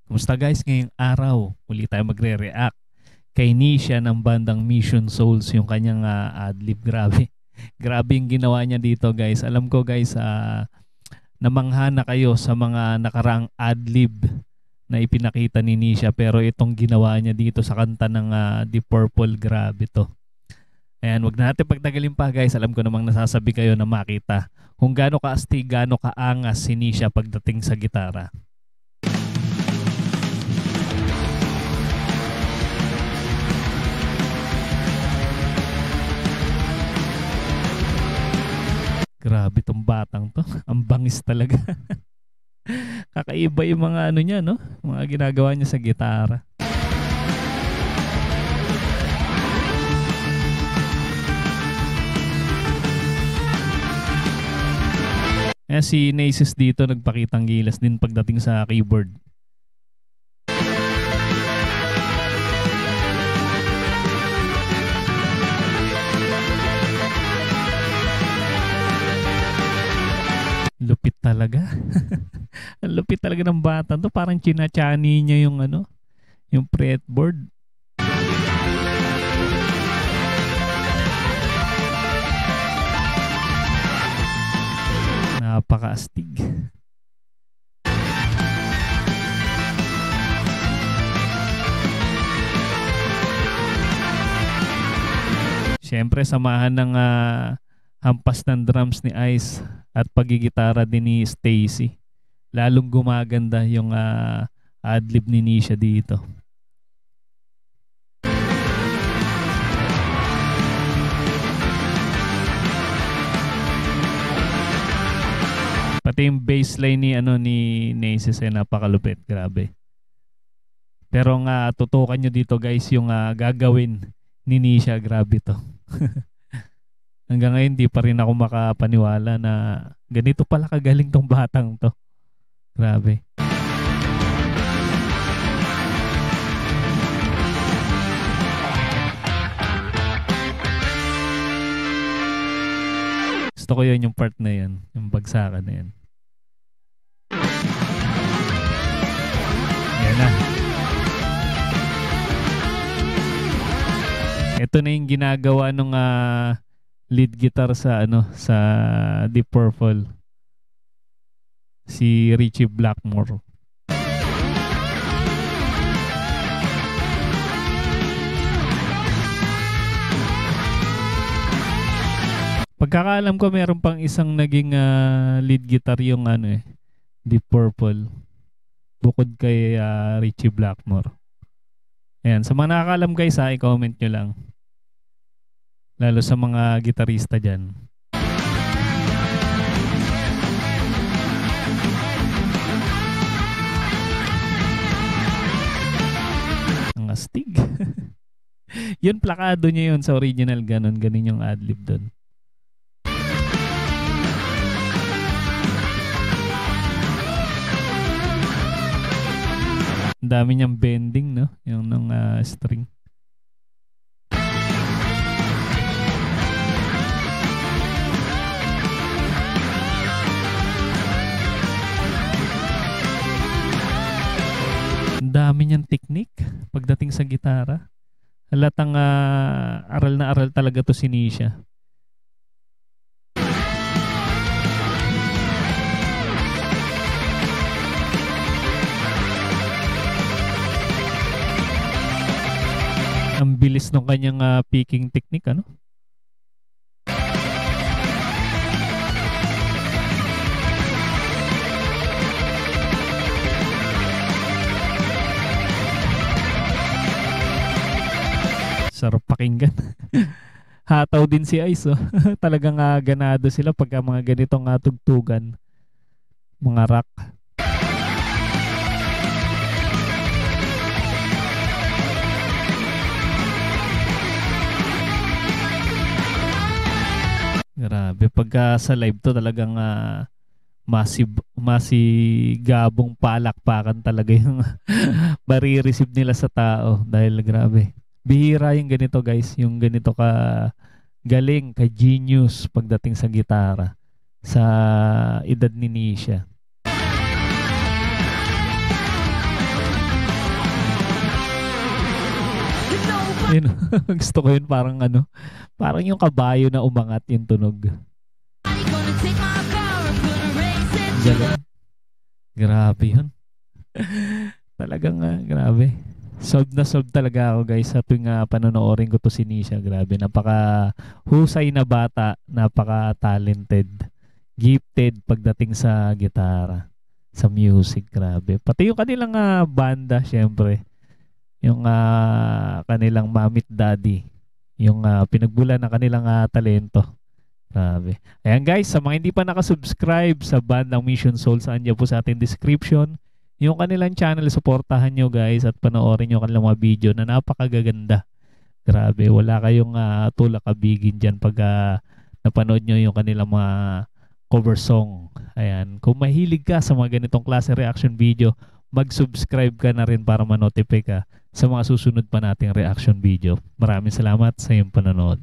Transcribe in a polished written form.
Kumusta guys? Ngayong araw, muli tayo magre-react kay Nisha ng bandang Mission Souls, yung kanyang adlib. Grabe. Grabe yung ginawa niya dito guys. Alam ko guys, namangha na kayo sa mga nakaraang adlib na ipinakita ni Nisha, pero itong ginawa niya dito sa kanta ng Deep Purple, grabe to. Ayan, wag na natin pagtagalin pa guys. Alam ko namang nasasabi kayo na makita kung gaano kaastig, gaano kaangas si Nisha pagdating sa gitara. Grabe tong batang to. Ang bangis talaga. Kakaiba yung mga ano niya, no? Mga ginagawa niya sa gitara. Kaya si Naces dito nagpakitang gilas din pagdating sa keyboard. Lupit talaga. Ang lupit talaga ng bata to. Parang chinachani niya yung ano, yung fretboard. Napakaastig. Siyempre samahan ng hampas ng drums ni Ice at pagigitara din ni Stacy. Lalong gumaganda yung adlib ni Nisha dito. Pati yung bassline ni ni Naces ay napakalupit, grabe. Pero nga tutukan nyo dito guys yung gagawin ni Nisha, grabe to. Hanggang ngayon di pa rin ako makapaniwala na ganito pala kagaling tong batang to. Grabe. Gusto ko yun, yung part na yan, yung bagsakan na yan. Yan na. Ito na yung ginagawa nung lead guitar sa sa Deep Purple, si Ritchie Blackmore. Pagkakaalam ko meron pang isang naging lead guitar yung Deep Purple bukod kay Ritchie Blackmore. Ayan, sa mga nakakaalam guys i-comment nyo lang. Lalo sa mga gitarista dyan. Ang astig. Yun, plakado niya yun sa original, ganun yung adlib doon. Ang dami niyang bending, no? Yung ng string. Dami niyang technique pagdating sa gitara. Halatang aral na aral talaga to si Nisha. Ang bilis ng kanyang picking technique, ano? Sarap pakinggan. Hataw din si Ice, oh. Talagang ganado sila pagka mga ganitong tugtugan. Mga rock. Grabe. Pagka sa live to talagang masigabong palakpakan talaga yung marireceive nila sa tao. Dahil grabe. Bihira yung ganito guys, yung ganito ka galing, ka genius pagdating sa gitara sa edad ni Nisha. Yun, gusto ko yun parang ano, parang yung kabayo na umangat yung tunog. Galing. Grabe yun. Talagang grabe. Solved na solved talaga ako guys sa tuwing panonoorin ko to si Nisha. Grabe, napaka husay na bata, napaka talented, gifted pagdating sa gitara, sa music. Grabe. Pati yung kanilang banda, syempre. Yung kanilang mamit daddy. Yung pinagbulan ng kanilang talento. Grabe. Ayan guys, sa mga hindi pa nakasubscribe sa bandang Mission Soul, saan niyo po sa ating description yung kanilang channel, suportahan nyo guys at panoorin nyo kanilang mga video na napakagaganda. Grabe, wala kayong tulak-kabigin dyan pag napanood nyo yung kanilang mga cover song. Ayan, kung mahilig ka sa mga ganitong klase reaction video, mag-subscribe ka na rin para ma-notify ka sa mga susunod pa nating reaction video. Maraming salamat sa iyong panonood.